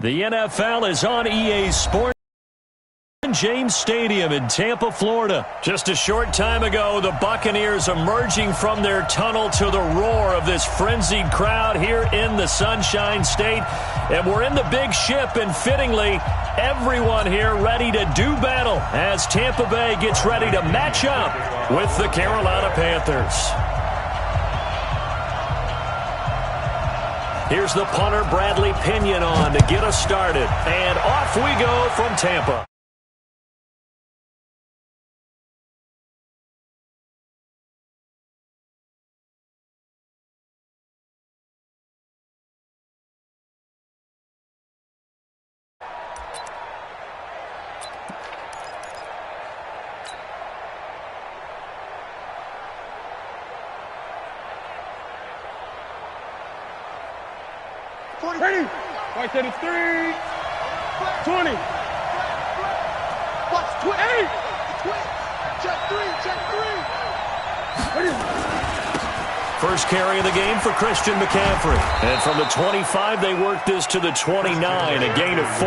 The NFL is on EA Sports. James Stadium in Tampa, Florida. Just a short time ago, the Buccaneers emerging from their tunnel to the roar of this frenzied crowd here in the Sunshine State. And we're in the big ship, and fittingly, everyone here ready to do battle as Tampa Bay gets ready to match up with the Carolina Panthers. Here's the punter, Bradley Pinion, on to get us started. And off we go from Tampa. Ready? Right to the 3. 20. Watch, 28. Check 3, check 3. Ready? First carry of the game for Christian McCaffrey. And from the 25, they work this to the 29, a gain of 4.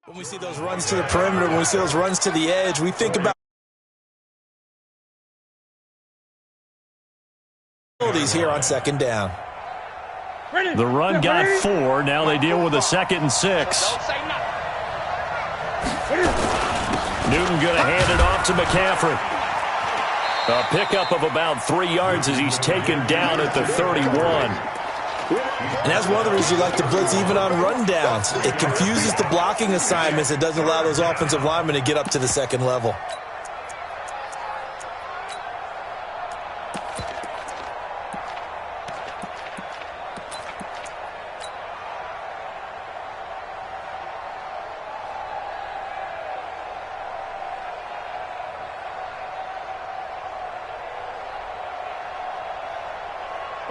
When we see those runs to the perimeter, when we see those runs to the edge, we think about these here on second down. The run got 4. Now they deal with a 2nd and 6. Newton going to hand it off to McCaffrey. A pickup of about 3 yards as he's taken down at the 31. And that's one of the reasons you like to blitz even on rundowns. It confuses the blocking assignments. It doesn't allow those offensive linemen to get up to the second level.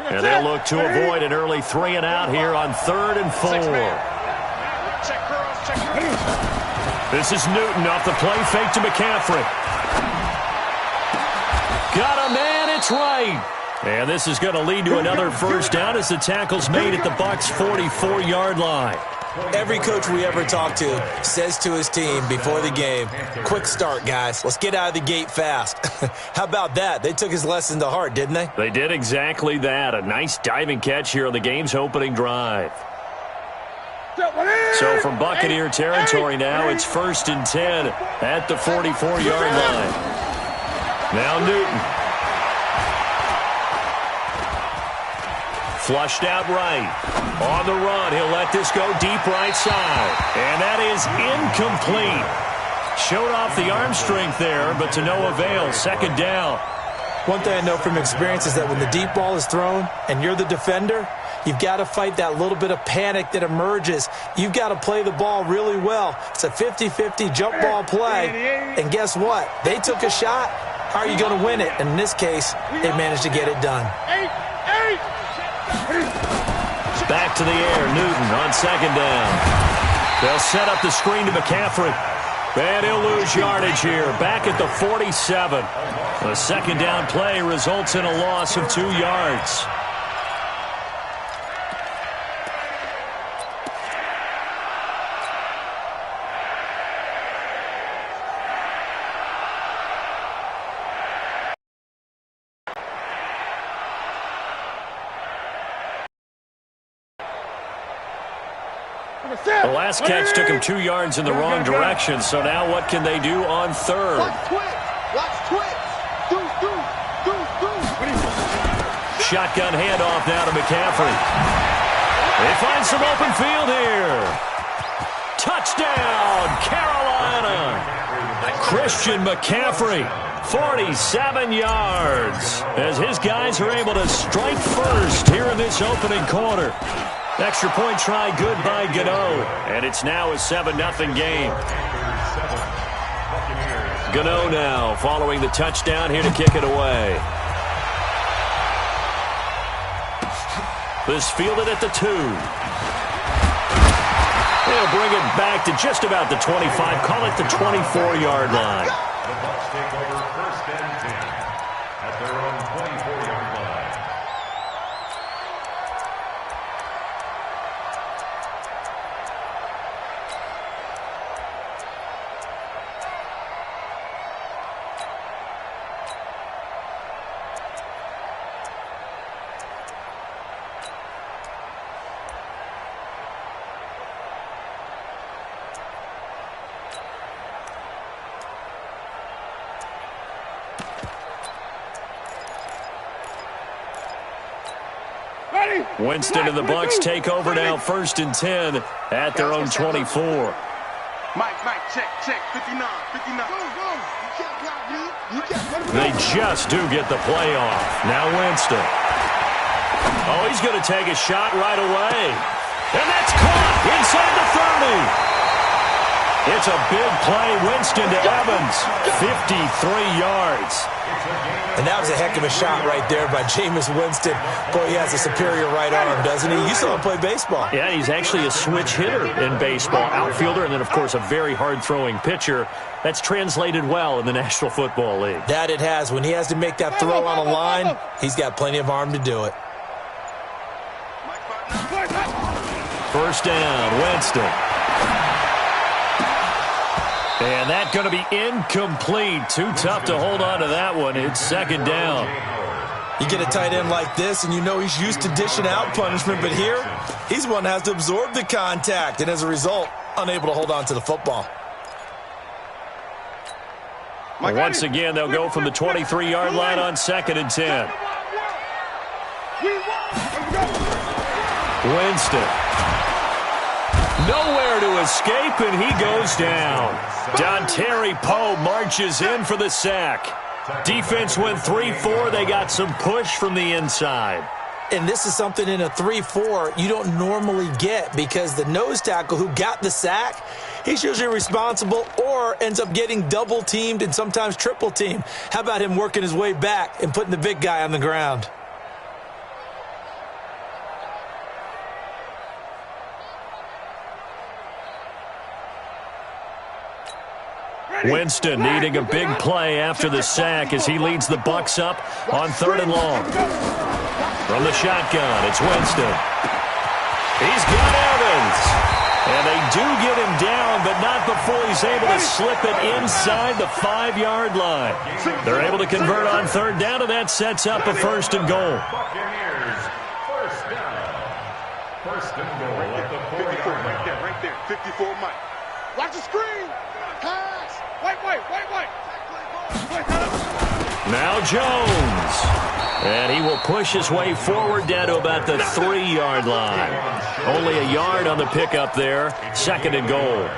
And they'll look to avoid an early 3 and out here on 3rd and 4. This is Newton off the play fake to McCaffrey. Got a man, it's right. And this is going to lead to another first down as the tackle's made at the Bucs' 44-yard line. Every coach we ever talk to says to his team before the game, quick start, guys. Let's get out of the gate fast. How about that? They took his lesson to heart, didn't they? They did exactly that. A nice diving catch here on the game's opening drive. So from Buccaneer territory now, it's 1st and 10 at the 44-yard line. Now Newton. Flushed out right. On the run, he'll let this go deep right side. And that is incomplete. Showed off the arm strength there, but to no avail. 2nd down. One thing I know from experience is that when the deep ball is thrown and you're the defender, you've got to fight that little bit of panic that emerges. You've got to play the ball really well. It's a 50-50 jump ball play. And guess what? They took a shot. How are you going to win it? And in this case, they managed to get it done. Back to the air, Newton on 2nd down. They'll set up the screen to McCaffrey. And he'll lose yardage here, back at the 47. The 2nd down play results in a loss of 2 yards. The last catch took him 2 yards in the wrong direction, so now what can they do on third? Watch twitch. Shotgun handoff now to McCaffrey. They find some open field here. Touchdown, Carolina. Christian McCaffrey, 47 yards, as his guys are able to strike first here in this opening quarter. Extra point try good by Gano, and it's now a 7-0 game. Gano now following the touchdown here to kick it away. This fielded at the 2. They'll bring it back to just about the 25, call it the 24-yard line. The Bucs take over 1st and 10 at their own 24-yard line. Winston and the Bucs take over now 1st and 10 at their own 24. Mike, check, 59. They just do get the play off. Now Winston. Oh, he's going to take a shot right away. And that's caught inside the 30. It's a big play. Winston to Evans. 53 yards. And that was a heck of a shot right there by Jameis Winston. Boy, he has a superior right arm, doesn't he? You saw him play baseball. Yeah, he's actually a switch hitter in baseball. Outfielder, and then, of course, a very hard-throwing pitcher. That's translated well in the National Football League. That it has. When he has to make that throw on a line, he's got plenty of arm to do it. 1st down, Winston. And that's going to be incomplete. Too tough to hold on to that one. It's 2nd down. You get a tight end like this, and you know he's used to dishing out punishment, but here, he's one that has to absorb the contact, and as a result, unable to hold on to the football. Once again, they'll go from the 23-yard line on 2nd and 10. Winston. Nowhere to escape, and he goes down. Dontari Poe marches in for the sack. Defense went 3-4. They got some push from the inside. And this is something in a 3-4 you don't normally get, because the nose tackle who got the sack, he's usually responsible or ends up getting double-teamed and sometimes triple-teamed. How about him working his way back and putting the big guy on the ground? Winston needing a big play after the sack as he leads the Bucs up on 3rd and long. From the shotgun, it's Winston. He's got Evans. And they do get him down, but not before he's able to slip it inside the 5-yard line. They're able to convert on 3rd down, and that sets up a 1st and goal. Buccaneers, 1st down. 1st and goal at the 4-yard line. Right there, 54 Mike. Watch the screen. Pass. Wait. Now Jones. And he will push his way forward down to about the 3-yard line. Only a yard on the pickup there. 2nd and goal.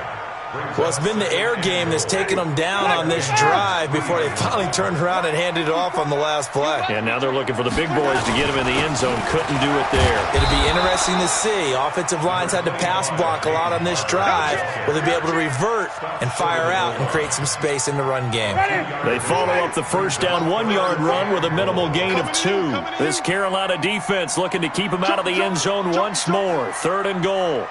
Well, it's been the air game that's taken them down on this drive before they finally turned around and handed it off on the last play. And now they're looking for the big boys to get him in the end zone. Couldn't do it there. It'll be interesting to see. Offensive lines had to pass block a lot on this drive. Will they be able to revert and fire out and create some space in the run game? They follow up the 1st down 1-yard run with a minimal gain of 2. This Carolina defense looking to keep him out of the end zone once more. 3rd and goal.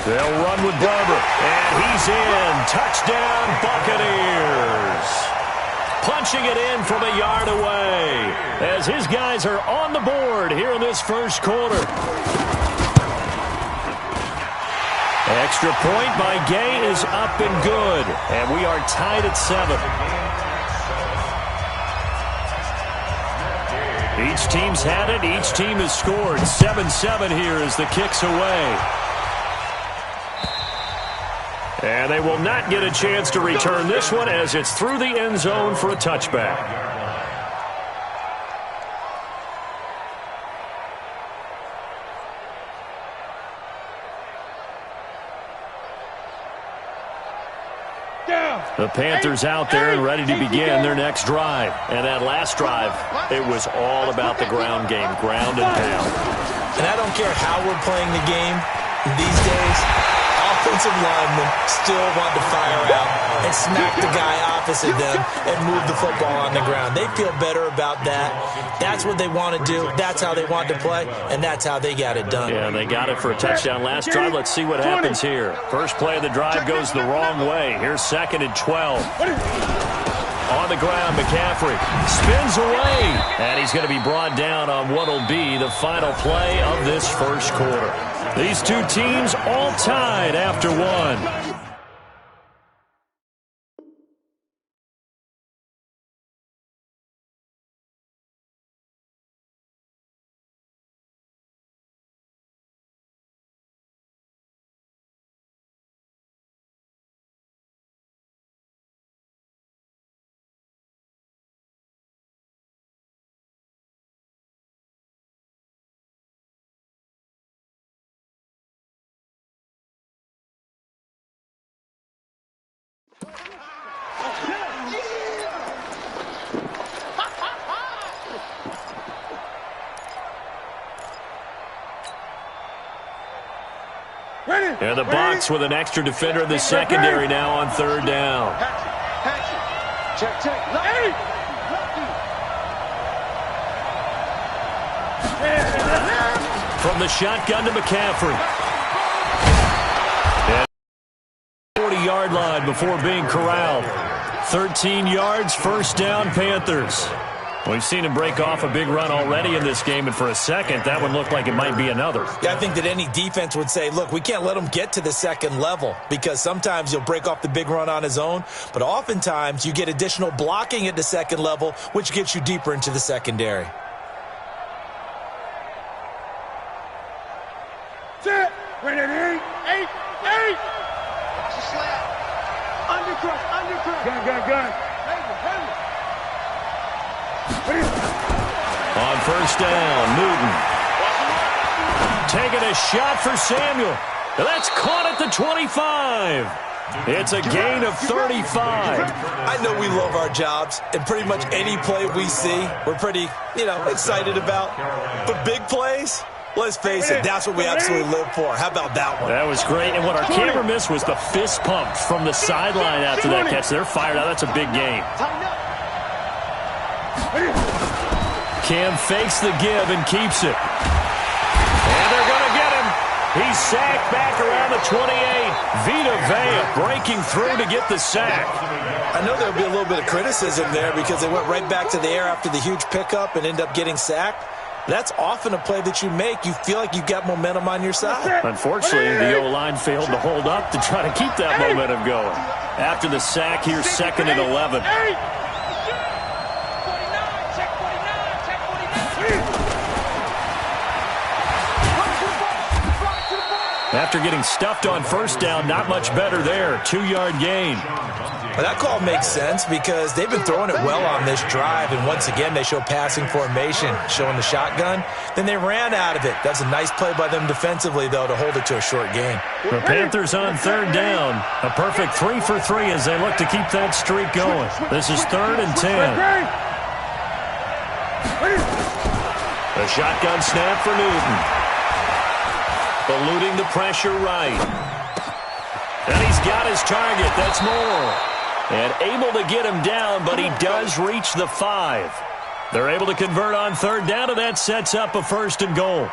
They'll run with Barber, and he's in. Touchdown, Buccaneers. Punching it in from a yard away as his guys are on the board here in this 1st quarter. Extra point by Gay is up and good. And we are tied at 7. Each team's had it. Each team has scored. 7-7 here as the kick's away. And they will not get a chance to return this one as it's through the end zone for a touchback. The Panthers out there and ready to begin their next drive. And that last drive, it was all about the ground game, ground and pound. And I don't care how we're playing the game these days, offensive linemen still want to fire out and smack the guy opposite them and move the football on the ground. They feel better about that. That's what they want to do. That's how they want to play, and that's how they got it done. Yeah, they got it for a touchdown last drive. Let's see what happens here. First play of the drive goes the wrong way. Here's 2nd and 12. On the ground, McCaffrey spins away, and he's going to be brought down on what will be the final play of this first quarter. These two teams all tied after one. And the box with an extra defender in the secondary now on 3rd down. Check, check. From the shotgun to McCaffrey. And 40-yard line before being corralled. 13 yards, 1st down, Panthers. We've seen him break off a big run already in this game, and for a second, that one looked like it might be another. Yeah, I think that any defense would say, look, we can't let him get to the 2nd level because sometimes he'll break off the big run on his own, but oftentimes you get additional blocking at the 2nd level, which gets you deeper into the secondary. Set. Ready, 8. Watch the slap. Undercut. Gun. On 1st down, Newton. Taking a shot for Samuel. That's caught at the 25. It's a gain of 35. I know we love our jobs, and pretty much any play we see, we're pretty, excited about. But big plays, let's face it, that's what we absolutely live for. How about that one? That was great, and what our camera missed was the fist pump from the sideline after that catch. They're fired out. That's a big game. Cam fakes the give and keeps it. And they're going to get him. He's sacked back around the 28. Vita Vea breaking through to get the sack. I know there'll be a little bit of criticism there because they went right back to the air after the huge pickup and end up getting sacked. That's often a play that you make. You feel like you've got momentum on your side. Unfortunately, the O-line failed to hold up to try to keep that momentum going. After the sack, here's 2nd and 11. After getting stuffed on 1st down, not much better there. 2-yard gain. Well, that call makes sense because they've been throwing it well on this drive, and once again they show passing formation, showing the shotgun. Then they ran out of it. That's a nice play by them defensively, though, to hold it to a short gain. The Panthers on 3rd down. A perfect 3 for 3 as they look to keep that streak going. This is 3rd and 10. A shotgun snap for Newton. Eluding the pressure right. And he's got his target. That's Moore. And able to get him down, but he does reach the 5. They're able to convert on 3rd down, and that sets up a 1st and goal.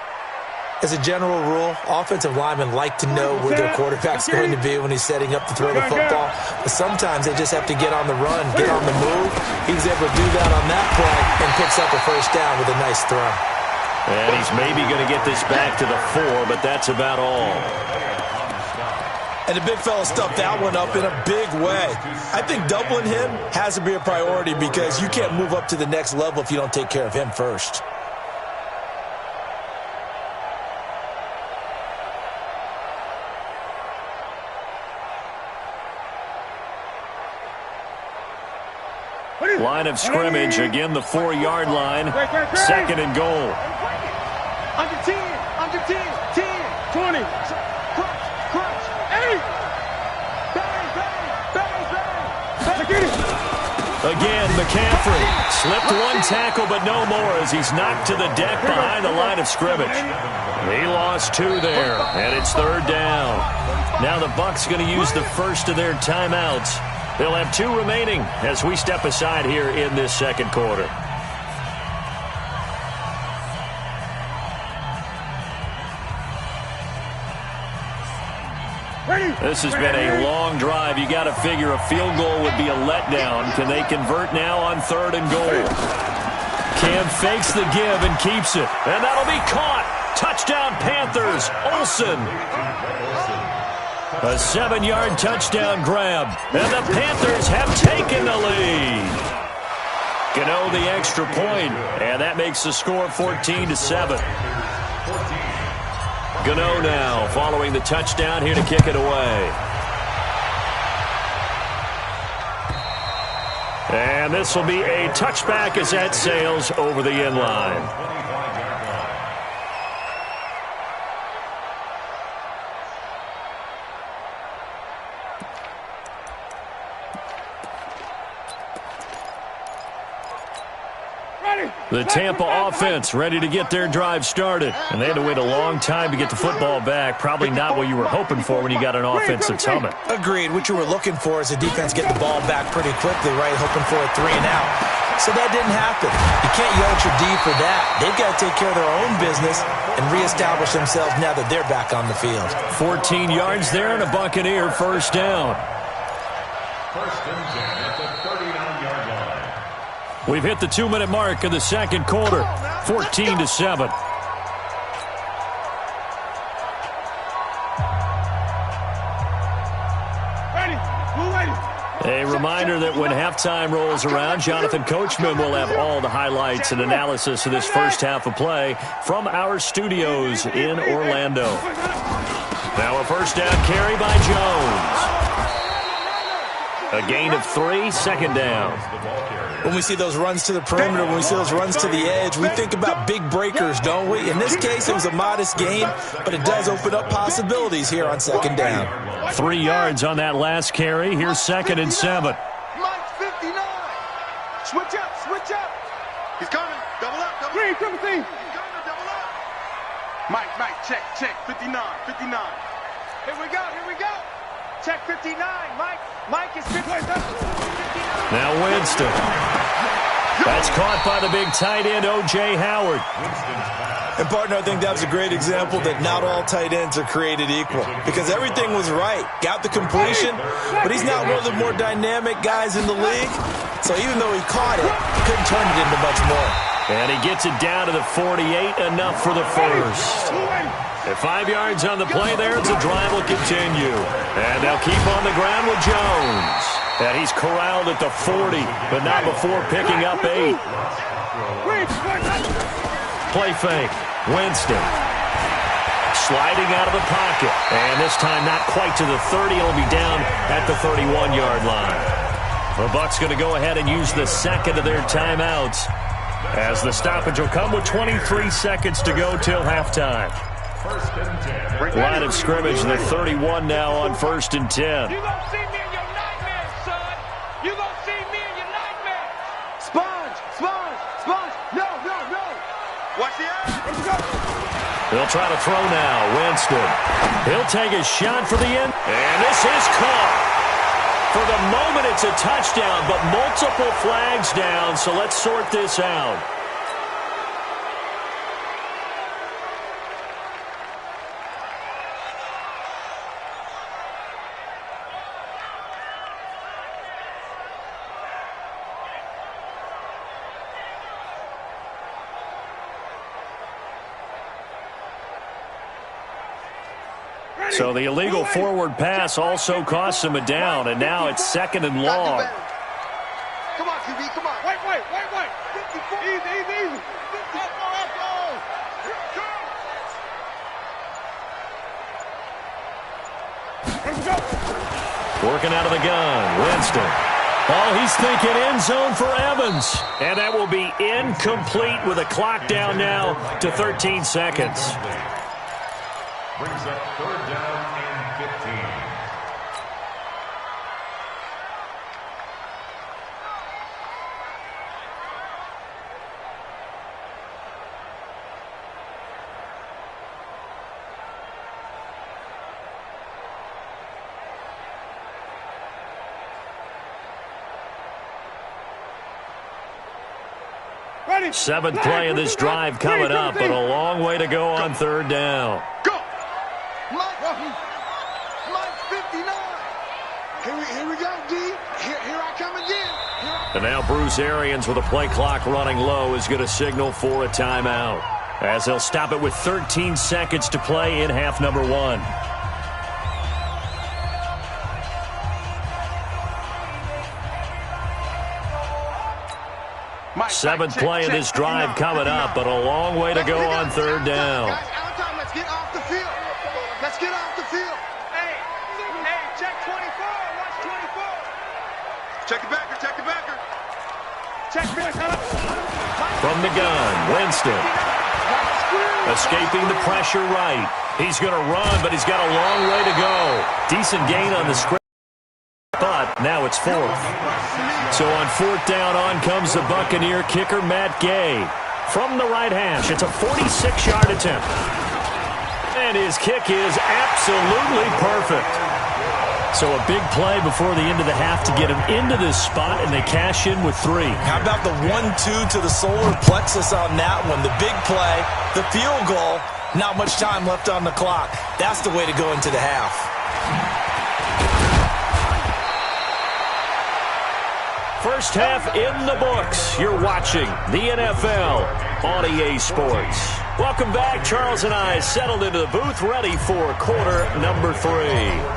As a general rule, offensive linemen like to know where their quarterback's going to be when he's setting up to throw the football. But sometimes they just have to get on the run, get on the move. He was able to do that on that play and picks up a 1st down with a nice throw. And he's maybe going to get this back to the 4, but that's about all. And the big fella stuffed that one up in a big way. I think doubling him has to be a priority because you can't move up to the next level if you don't take care of him first. Line of scrimmage, again the 4-yard line. Second and goal. Under 10, under 10, 10, 20. Crunch, crunch, 8. Bang, bang, bang, bang. Get it. Again, McCaffrey slipped one tackle, but no more as he's knocked to the deck behind the line of scrimmage. He lost 2 there, and it's third down. Now the Bucs going to use the first of their timeouts. They'll have 2 remaining as we step aside here in this second quarter. This has been a long drive. You got to figure a field goal would be a letdown. Can they convert now on third and goal? Cam fakes the give and keeps it. And that'll be caught. Touchdown Panthers. Olsen. A 7-yard touchdown grab. And the Panthers have taken the lead. Gano the extra point, and that makes the score 14-7. Gano now following the touchdown here to kick it away. And this will be a touchback as that sails over the end line. The Tampa offense ready to get their drive started. And they had to wait a long time to get the football back. Probably not what you were hoping for when you got an offense that's humming. Agreed. What you were looking for is the defense getting the ball back pretty quickly, right? Hoping for a 3 and out. So that didn't happen. You can't yell at your D for that. They've got to take care of their own business and reestablish themselves now that they're back on the field. 14 yards there and a Buccaneer first down. First and 10 at the 39-yard line. We've hit the 2-minute mark of the second quarter, 14-7. A reminder that when halftime rolls around, Jonathan Coachman will have all the highlights and analysis of this first half of play from our studios in Orlando. Now a first down carry by Jones. A gain of 3, second down. When we see those runs to the perimeter, when we see those runs to the edge, we think about big breakers, don't we? In this case, it was a modest gain, but it does open up possibilities here on second down. 3 yards on that last carry. Here's second and 7. Mike 59. Switch up, switch up. He's coming. Double up, double up. He's coming, double up. Mike, check, 59, 59. Here we go. Check 59, Mike is 59. Now Winston. That's caught by the big tight end, O.J. Howard. And, partner, I think that was a great example that not all tight ends are created equal because everything was right. Got the completion, but he's not one of the more dynamic guys in the league. So even though he caught it, he couldn't turn it into much more. And he gets it down to the 48, enough for the first. At 5 yards on the play there, the drive will continue. And they'll keep on the ground with Jones. And he's corralled at the 40, but not before picking up 8. Play fake. Winston. Sliding out of the pocket. And this time not quite to the 30. He'll be down at the 31-yard line. The Bucs going to go ahead and use the second of their timeouts, as the stoppage will come with 23 seconds to go till halftime. First and 10. Line of scrimmage, the 31 now on first and 10. You gonna see me in your nightmares, son. You gonna see me in your nightmares. Sponge. No. Watch the eye. They'll try to throw now. Winston. He'll take a shot for the end. And this is caught. For the moment, it's a touchdown, but multiple flags down, so let's sort this out. So the illegal forward pass also costs him a down, and now it's 2nd and long. Come on, QB, come on. Wait. 54. Easy. Working out of the gun, Winston. Oh, he's thinking end zone for Evans. And that will be incomplete with a clock down now to 13 seconds. Brings up 3rd down and 15. Seventh play of this drive coming up, but a long way to go on 3rd down. Go! Mike 59. Here we go, D. Here I come again. And now Bruce Arians, with a play clock running low, is going to signal for a timeout, as they'll stop it with 13 seconds to play in half number 1. Seventh play of this drive coming up, but a long way to go on 3rd down. Let's get off the field. Hey, check 24. Watch 24. Check the backer. Check From the gun, Winston. Escaping the pressure right. He's going to run, but he's got a long way to go. Decent gain on the script, but now it's 4th. So on 4th down, on comes the Buccaneer kicker, Matt Gay. From the right hash, it's a 46-yard attempt. And his kick is absolutely perfect. So a big play before the end of the half to get him into this spot, and they cash in with 3. How about the 1-2 to the solar plexus on that one? The big play, the field goal, not much time left on the clock. That's the way to go into the half. First half in the books. You're watching the NFL on EA Sports. Welcome back. Charles and I settled into the booth, ready for quarter number 3.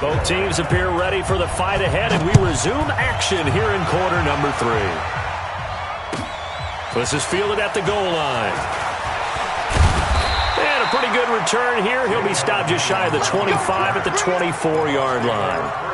Both teams appear ready for the fight ahead, and we resume action here in quarter number 3. This is fielded at the goal line. And a pretty good return here. He'll be stopped just shy of the 25 at the 24-yard line.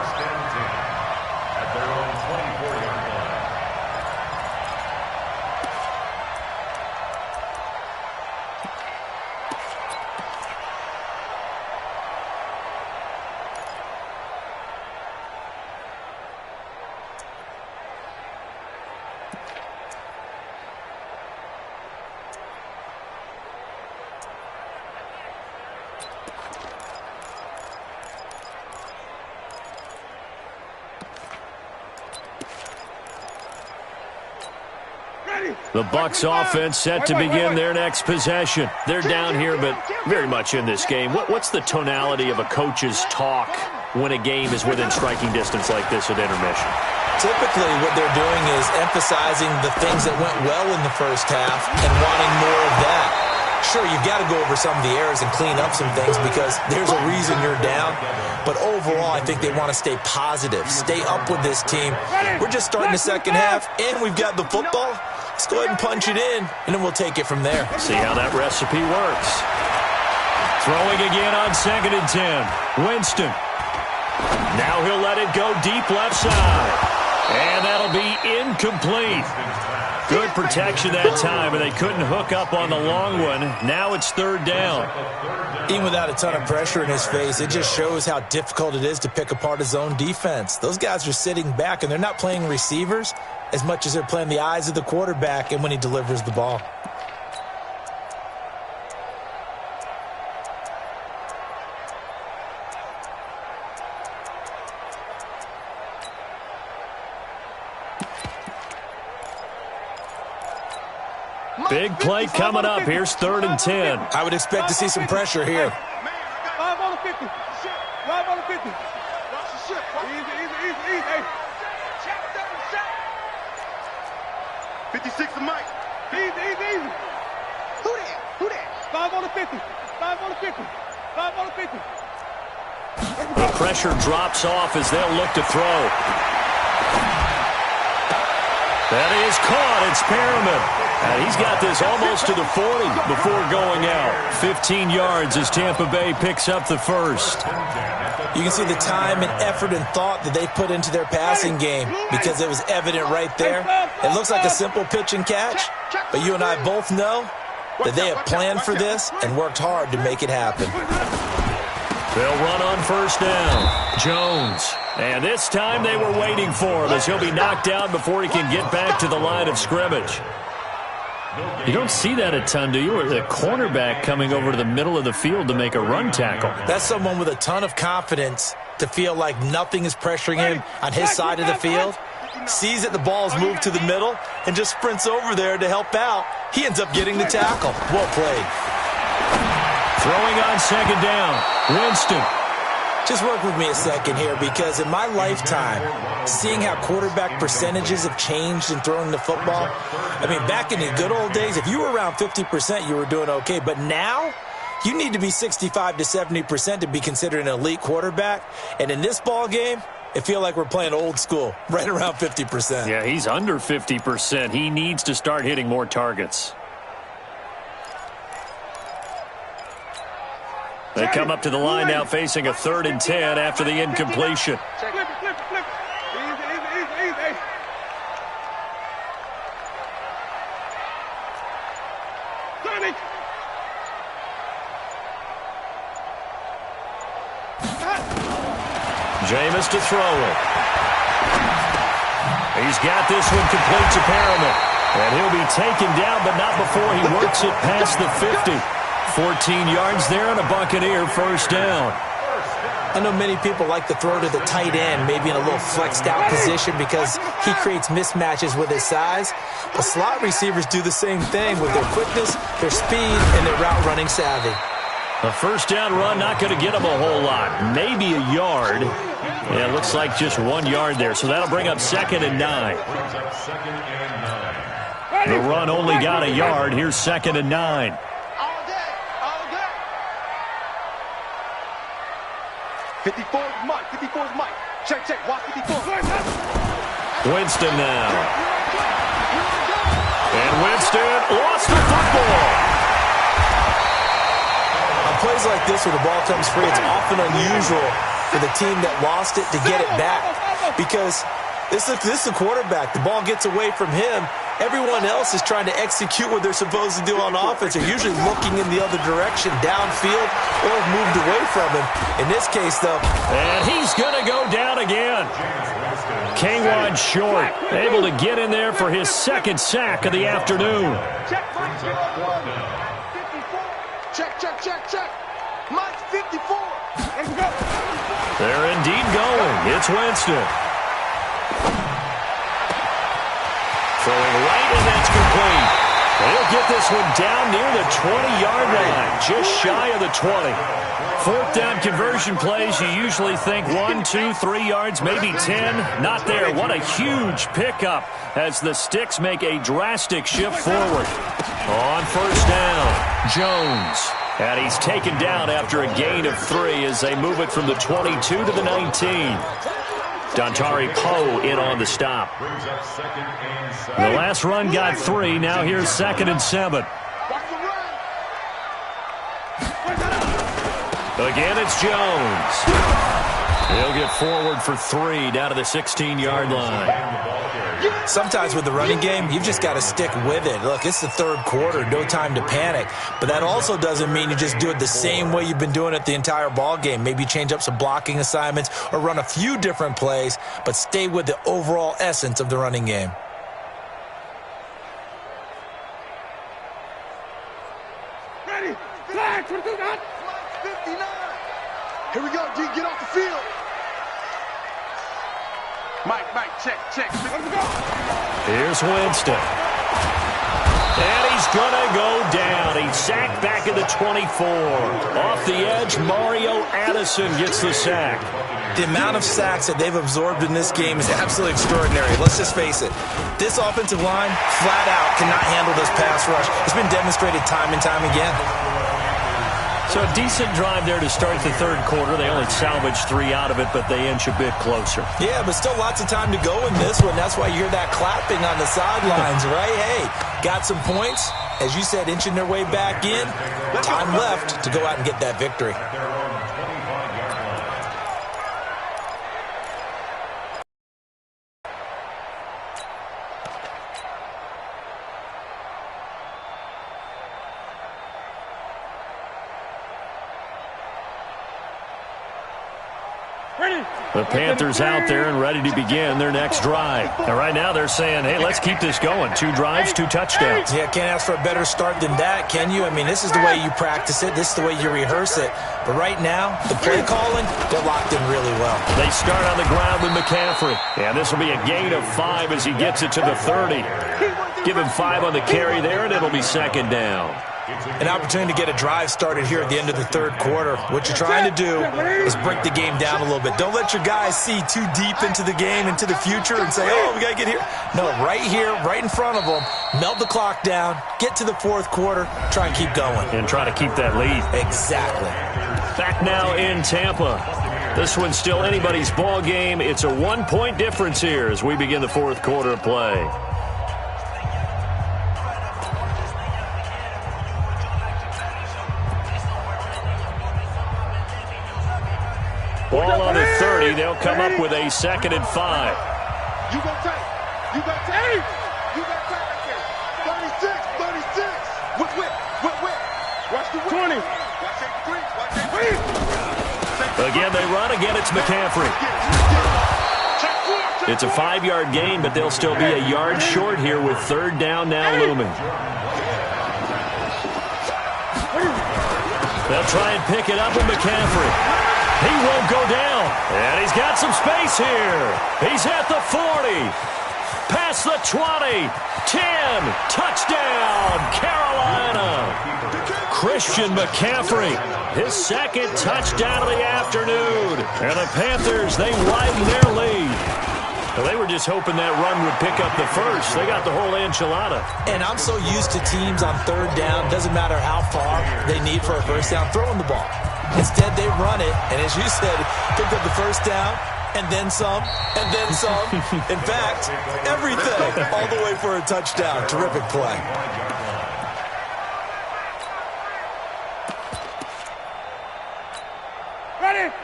The Bucs offense set to begin their next possession. They're down here, but very much in this game. What's the tonality of a coach's talk when a game is within striking distance like this at intermission? Typically, what they're doing is emphasizing the things that went well in the first half and wanting more of that. Sure, you've got to go over some of the errors and clean up some things because there's a reason you're down. But overall, I think they want to stay positive, stay up with this team. We're just starting the second half, and we've got the football. Let's go ahead and punch it in, and then we'll take it from there. See how that recipe works. Throwing again on 2nd and 10. Winston. Now he'll let it go deep left side. And that'll be incomplete. Good protection that time, and they couldn't hook up on the long one. Now it's 3rd down. Even without a ton of pressure in his face, it just shows how difficult it is to pick apart his own defense. Those guys are sitting back, and they're not playing receivers as much as they're playing the eyes of the quarterback and when he delivers the ball. Big play coming up. Here's 3rd and 10. I would expect to see some pressure here. 5 on the 50. 5 on the 50. Watch the ship. Easy. Hey. Check 56 to Mike. Easy. Who that? 5 on the 50. 5 on the 50. 5 on the 50. The pressure drops off as they'll look to throw. That is caught. It's Perriman. And he's got this almost to the 40 before going out. 15 yards as Tampa Bay picks up the first. You can see the time and effort and thought that they put into their passing game because it was evident right there. It looks like a simple pitch and catch, but you and I both know that they have planned for this and worked hard to make it happen. They'll run on first down. Jones. And this time they were waiting for him as he'll be knocked out before he can get back to the line of scrimmage. You don't see that a ton, do you? Or the cornerback coming over to the middle of the field to make a run tackle. That's someone with a ton of confidence to feel like nothing is pressuring him on his side of the field. Sees that the ball is moved to the middle and just sprints over there to help out. He ends up getting the tackle. Well played. Throwing on second down. Winston. Just work with me a second here because in my lifetime, seeing how quarterback percentages have changed in throwing the football, I mean, back in the good old days, if you were around 50%, you were doing okay. But now, you need to be 65 to 70% to be considered an elite quarterback. And in this ball game, it feels like we're playing old school, right around 50%. Yeah, he's under 50%. He needs to start hitting more targets. They come up to the line now facing a 3rd and 10 after the incompletion. Flip it. Easy. Sonic. Jameis to throw it. He's got this one complete to Perriman. And he'll be taken down, but not before he works it past the 50. 14 yards there and a Buccaneer first down. I know many people like to throw to the tight end, maybe in a little flexed out position because he creates mismatches with his size. But slot receivers do the same thing with their quickness, their speed, and their route running savvy. A first down run, not going to get him a whole lot. Maybe a yard. Yeah, it looks like just 1 yard there. So that'll bring up 2nd and 9. The run only got a yard. Here's 2nd and 9. All day. 54 is Mike. Check. Watch 54. Winston now. And Winston lost the football. On plays like this where the ball comes free, it's often unusual for the team that lost it to get it back because this is the quarterback. The ball gets away from him. Everyone else is trying to execute what they're supposed to do on offense. They're usually looking in the other direction, downfield, or moved away from him. In this case, though. And he's going to go down again. K-Wan Short, able to get in there for his 2nd sack of the afternoon. Check. Mike's 54. Let's go. They're indeed going. It's Winston. Throwing right, and that's complete. They'll get this one down near the 20-yard line, just shy of the 20. 4th down conversion plays, you usually think 1, 2, 3 yards, maybe 10. Not there. What a huge pickup as the Sticks make a drastic shift forward. On first down, Jones. And he's taken down after a gain of 3 as they move it from the 22 to the 19. Dontari Poe in on the stop. The last run got 3. Now here's 2nd and 7. Again, it's Jones. He'll get forward for 3 down to the 16-yard line. Sometimes with the running game, you've just got to stick with it. Look, it's the 3rd quarter, no time to panic. But that also doesn't mean you just do it the same way you've been doing it the entire ball game. Maybe change up some blocking assignments or run a few different plays, but stay with the overall essence of the running game. Ready? Flag. 59. Here we go, G. Get off the field. Mike, check. Let's go. Here's Winston. And he's going to go down. He's sacked back at the 24. Off the edge, Mario Addison gets the sack. The amount of sacks that they've absorbed in this game is absolutely extraordinary. Let's just face it. This offensive line, flat out, cannot handle this pass rush. It's been demonstrated time and time again. So a decent drive there to start the third quarter. They only salvaged 3 out of it, but they inch a bit closer. Yeah, but still lots of time to go in this one. That's why you hear that clapping on the sidelines, right? Hey, got some points. As you said, inching their way back in. Time left to go out and get that victory. The Panthers out there and ready to begin their next drive. And right now they're saying, hey, let's keep this going. 2 drives, 2 touchdowns. Yeah, can't ask for a better start than that, can you? I mean, this is the way you practice it. This is the way you rehearse it. But right now, the play calling, they're locked in really well. They start on the ground with McCaffrey. And this will be a gain of 5 as he gets it to the 30. Give him 5 on the carry there, and it'll be second down. An opportunity to get a drive started here at the end of the third quarter. What you're trying to do is break the game down a little bit. Don't let your guys see too deep into the game, into the future, and say, oh, we got to get here. No, right here, right in front of them, melt the clock down, get to the fourth quarter, try and keep going. And try to keep that lead. Exactly. Back now in Tampa. This one's still anybody's ball game. It's a 1-point difference here as we begin the fourth quarter of play. Ball on the 30. They'll come up with a 2nd and 5. You got tight. You got tight. You got tight right there. 36. Whip. Watch the whip. 20. Watch 83. Watch 83. Again, they run. Again, it's McCaffrey. It's a 5-yard gain, but they'll still be a yard short here with 3rd down now looming. They'll try and pick it up with McCaffrey. He won't go down. And he's got some space here. He's at the 40. Past the 20. 10. Touchdown, Carolina. Christian McCaffrey. His 2nd touchdown of the afternoon. And the Panthers, they widen their lead. Well, they were just hoping that run would pick up the first. They got the whole enchilada. And I'm so used to teams on 3rd down, doesn't matter how far they need for a first down, throwing the ball. Instead, they run it, and as you said, pick up the first down, and then some, and then some. In fact, everything, all the way for a touchdown. Terrific play.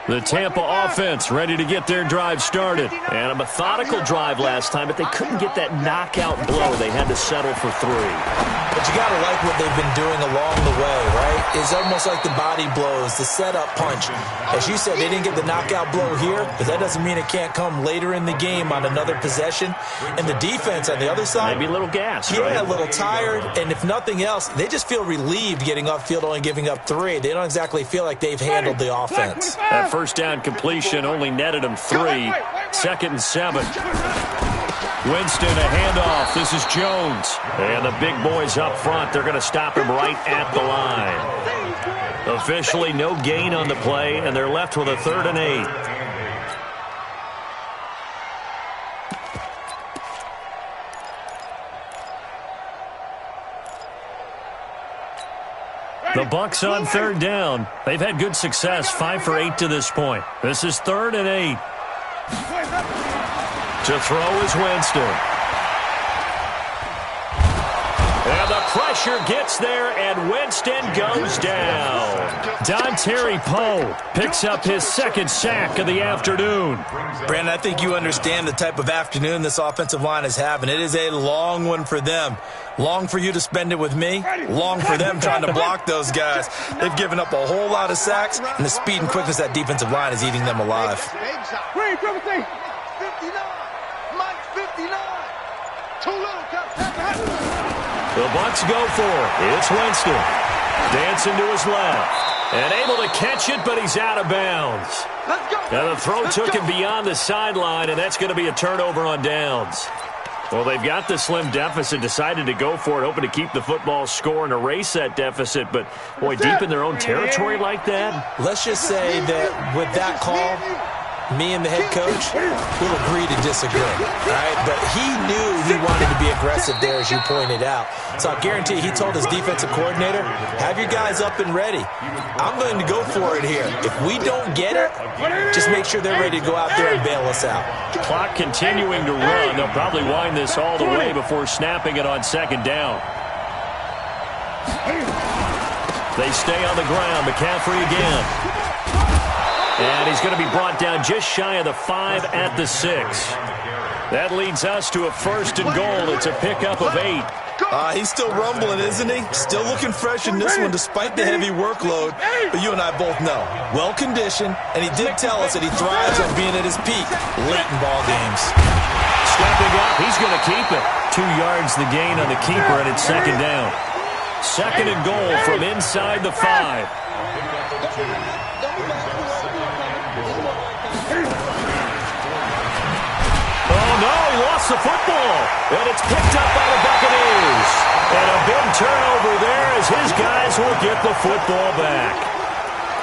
The Tampa offense ready to get their drive started. And a methodical drive last time, but they couldn't get that knockout blow. They had to settle for 3. But you got to like what they've been doing along the way, right? It's almost like the body blows, the setup punch. As you said, they didn't get the knockout blow here, but that doesn't mean it can't come later in the game on another possession. And the defense on the other side, maybe a little gas, yeah, right? a little tired. And if nothing else, they just feel relieved getting upfield, only giving up 3. They don't exactly feel like they've handled the offense. That first down completion only netted them 3. 2nd and 7. Winston, a handoff. This is Jones. And the big boys up front, they're going to stop him right at the line. Officially, no gain on the play, and they're left with a 3rd and 8. The Bucs on 3rd down. They've had good success, 5 for 8 to this point. This is 3rd and 8. To throw is Winston. And the pressure gets there, and Winston goes down. Dontari Poe picks up his 2nd sack of the afternoon. Brandon, I think you understand the type of afternoon this offensive line is having. It is a long one for them. Long for you to spend it with me. Long for them trying to block those guys. They've given up a whole lot of sacks, and the speed and quickness that defensive line is eating them alive. 59. Mike 59. Too little. The Bucs go for it. It's Winston. Dancing to his left. And able to catch it, but he's out of bounds. Let's go. Now the throw took him beyond the sideline, and that's going to be a turnover on downs. Well, they've got the slim deficit, decided to go for it, hoping to keep the football score and erase that deficit. But, boy, deep in their own territory like that. Let's just say that with that call, Me and the head coach will agree to disagree, all right? But he knew he wanted to be aggressive there, as you pointed out. So I guarantee he told his defensive coordinator, have your guys up and ready. I'm going to go for it here. If we don't get it, just make sure they're ready to go out there and bail us out. Clock continuing to run. They'll probably wind this all the way before snapping it on second down. They stay on the ground. McCaffrey again. And he's going to be brought down just shy of the 5 at the 6. That leads us to a 1st and goal. It's a pickup of 8. He's still rumbling, isn't he? Still looking fresh in this one despite the heavy workload. But you and I both know, well-conditioned, and he did tell us that he thrives on being at his peak late in ball games. Stepping up, he's going to keep it. 2 yards the gain on the keeper, and it's second down. 2nd and goal from inside the 5. Oh, no, he lost the football. And it's picked up by the Buccaneers. And a big turnover there as his guys will get the football back.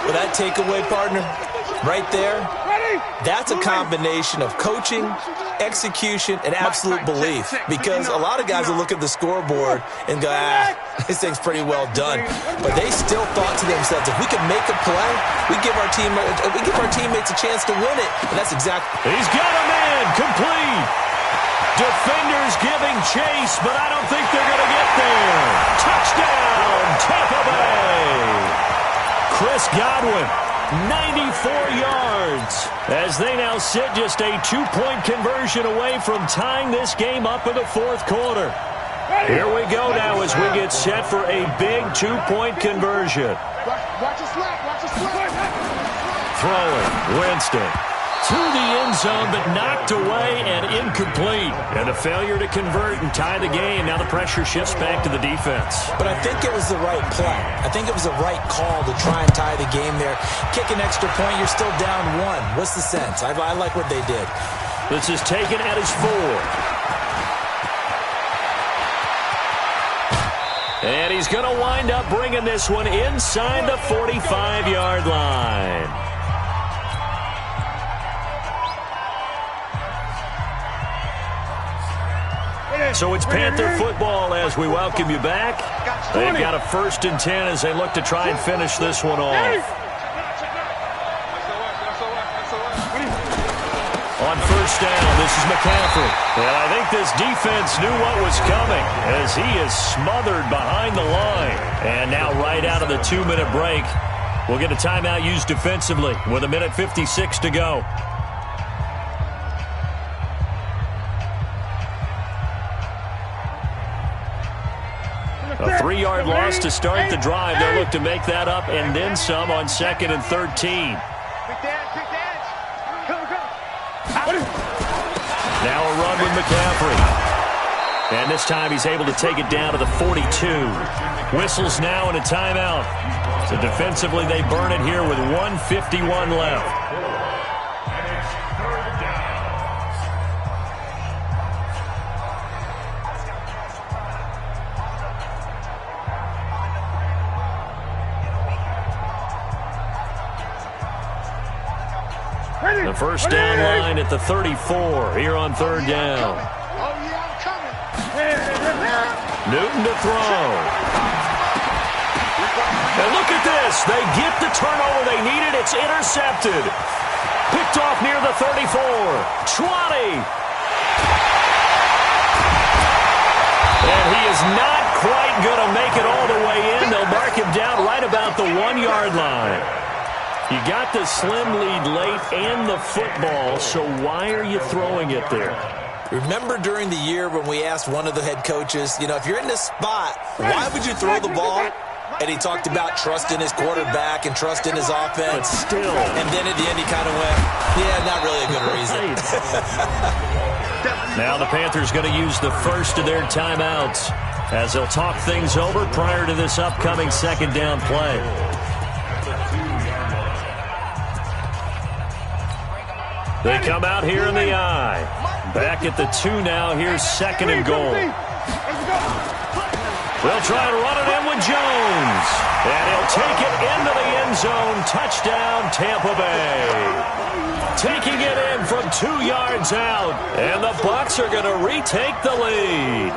Well, that takeaway, partner, right there, that's a combination of coaching, execution, and absolute belief. Because a lot of guys will look at the scoreboard and go, this thing's pretty well done. But they still thought to themselves, if we can make a play, we give our teammates a chance to win it. And that's exactly. He's got a man complete. Defenders giving chase, but I don't think they're going to get there. Touchdown, Tampa Bay. Chris Godwin, 94 yards, as they now sit just a 2-point conversion away from tying this game up in the 4th quarter. Here we go now as we get set for a big 2-point conversion. Watch your slap, watch your slap. Throwing, Winston. To the end zone, but knocked away and incomplete. And a failure to convert and tie the game. Now the pressure shifts back to the defense. But I think it was the right play. I think it was the right call to try and tie the game there. Kick an extra point, you're still down 1. What's the sense? I like what they did. This is taken at his 4. And he's going to wind up bringing this one inside the 45-yard line. So it's Panther football as we welcome you back. They've got a 1st and 10 as they look to try and finish this one off. On 1st down, this is McCaffrey. And I think this defense knew what was coming as he is smothered behind the line. And now right out of the 2-minute break, we'll get a timeout used defensively with 1:56 to go. A 3-yard loss to start the drive. They'll look to make that up and then some on 2nd and 13. Now a run with McCaffrey. And this time he's able to take it down to the 42. Whistles now and a timeout. So defensively they burn it here with 1:51 left. The 1st down line at the 34 here on 3rd down. Newton to throw. And look at this. They get the turnover they needed. It's intercepted. Picked off near the 34. 20. And he is not quite going to make it all the way in. They'll mark him down right about the 1-yard line. You got the slim lead late and the football, so why are you throwing it there? Remember during the year when we asked one of the head coaches, if you're in this spot, why would you throw the ball? And he talked about trust in his quarterback and trust in his offense. But still. And then at the end he kind of went, not really a good reason. Now the Panthers going to use the first of their timeouts as they'll talk things over prior to this upcoming 2nd down play. They come out here in the I. Back at the 2 now. Here's 2nd and goal. They'll try and run it in with Jones. And he'll take it into the end zone. Touchdown, Tampa Bay. taking it in from 2 yards out. And the Bucs are going to retake the lead.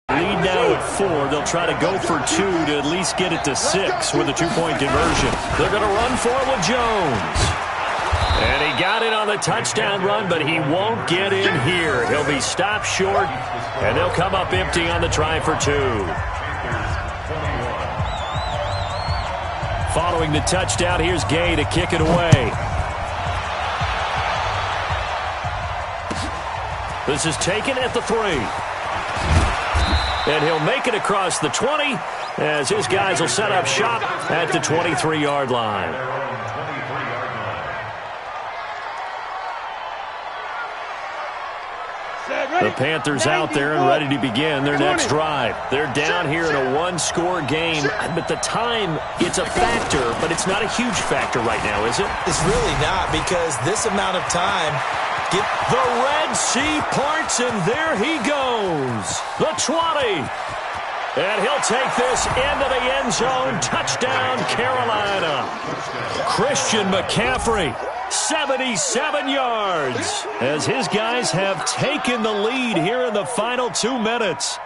Lead now at 4. They'll try to go for 2 to at least get it to 6 with a 2-point conversion. They're going to run for it with Jones. And he got it on the touchdown run, but he won't get in here. He'll be stopped short, and they'll come up empty on the try for 2. Following the touchdown, here's Gay to kick it away. This is taken at the 3. And he'll make it across the 20 as his guys will set up shop at the 23-yard line. The Panthers out there and ready to begin their next drive. They're down here in a 1-score game, but the time, it's a factor, but it's not a huge factor right now, is it? It's really not, because this amount of time... The Red Sea parts, and there he goes. The 20. And he'll take this into the end zone. Touchdown, Carolina. Christian McCaffrey, 77 yards, as his guys have taken the lead here in the final 2 minutes.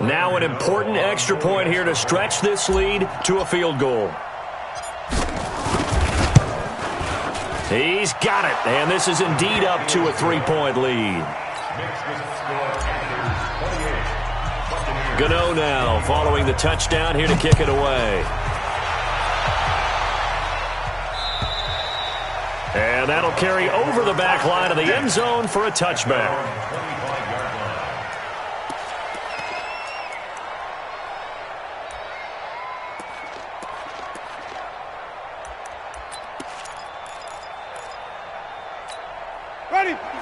Now an important extra point here to stretch this lead to a field goal. He's got it, and this is indeed up to a 3-point lead. Gano now following the touchdown here to kick it away. And that'll carry over the back line of the end zone for a touchback.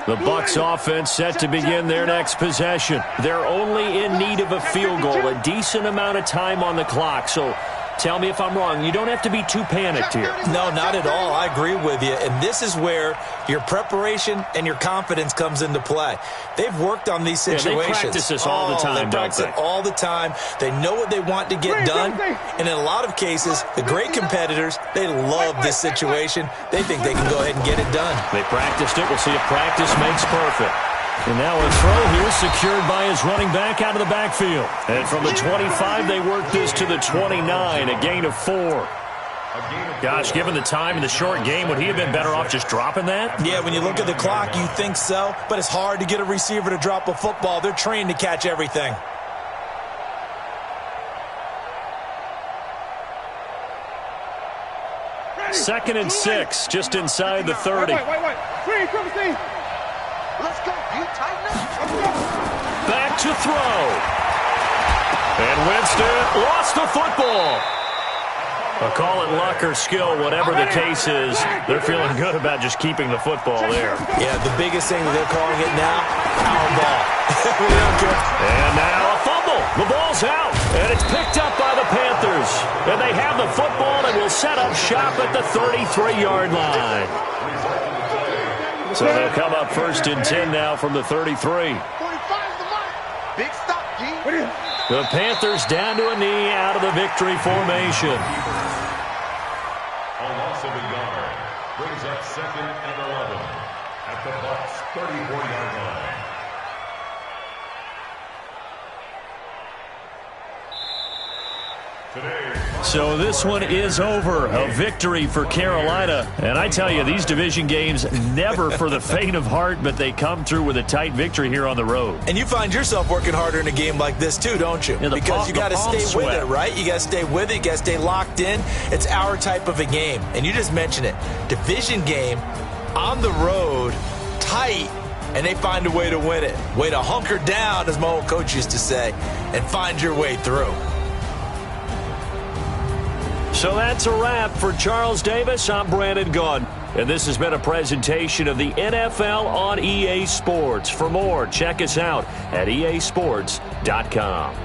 The Bucs offense set to begin their next possession. They're only in need of a field goal, a decent amount of time on the clock. So tell me if I'm wrong. You don't have to be too panicked here. No, not at all. I agree with you. And this is where your preparation and your confidence comes into play. They've worked on these situations. They practice this all the time, They practice it all the time. They know what they want to get done. And in a lot of cases, the great competitors, they love this situation. They think they can go ahead and get it done. They practiced it. We'll see if practice makes perfect. And now a throw here secured by his running back out of the backfield. And from the 25, they work this to the 29, a gain of 4. Gosh, given the time in the short game, would he have been better off just dropping that? Yeah, when you look at the clock, you think so. But it's hard to get a receiver to drop a football. They're trained to catch everything. Second and 6, just inside the 30. Let's go, you tighten up. Back to throw. And Winston lost the football. Call it luck or skill, whatever the case is, they're feeling good about just keeping the football there. Yeah, the biggest thing that they're calling it now, our ball. We don't care. And now a fumble. The ball's out, and it's picked up by the Panthers. And they have the football and will set up shop at the 33-yard line. So they'll come up 1st and 10 now from the 33. 45's the mark. Big stop, G. The Panthers down to a knee out of the victory formation. A loss of a yard brings up 2nd and 11 at the Bucs' 34-yard line. So this one is over. A victory for Carolina. And I tell you, these division games never for the faint of heart, but they come through with a tight victory here on the road. And you find yourself working harder in a game like this too, don't you? Yeah, because you got to stay with it, right? You got to stay with it. You got to stay locked in. It's our type of a game. And you just mentioned it. Division game on the road, tight, and they find a way to win it. Way to hunker down, as my old coach used to say, and find your way through. So that's a wrap for Charles Davis. I'm Brandon Gaudin. And this has been a presentation of the NFL on EA Sports. For more, check us out at easports.com.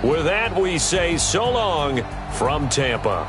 With that, we say so long from Tampa.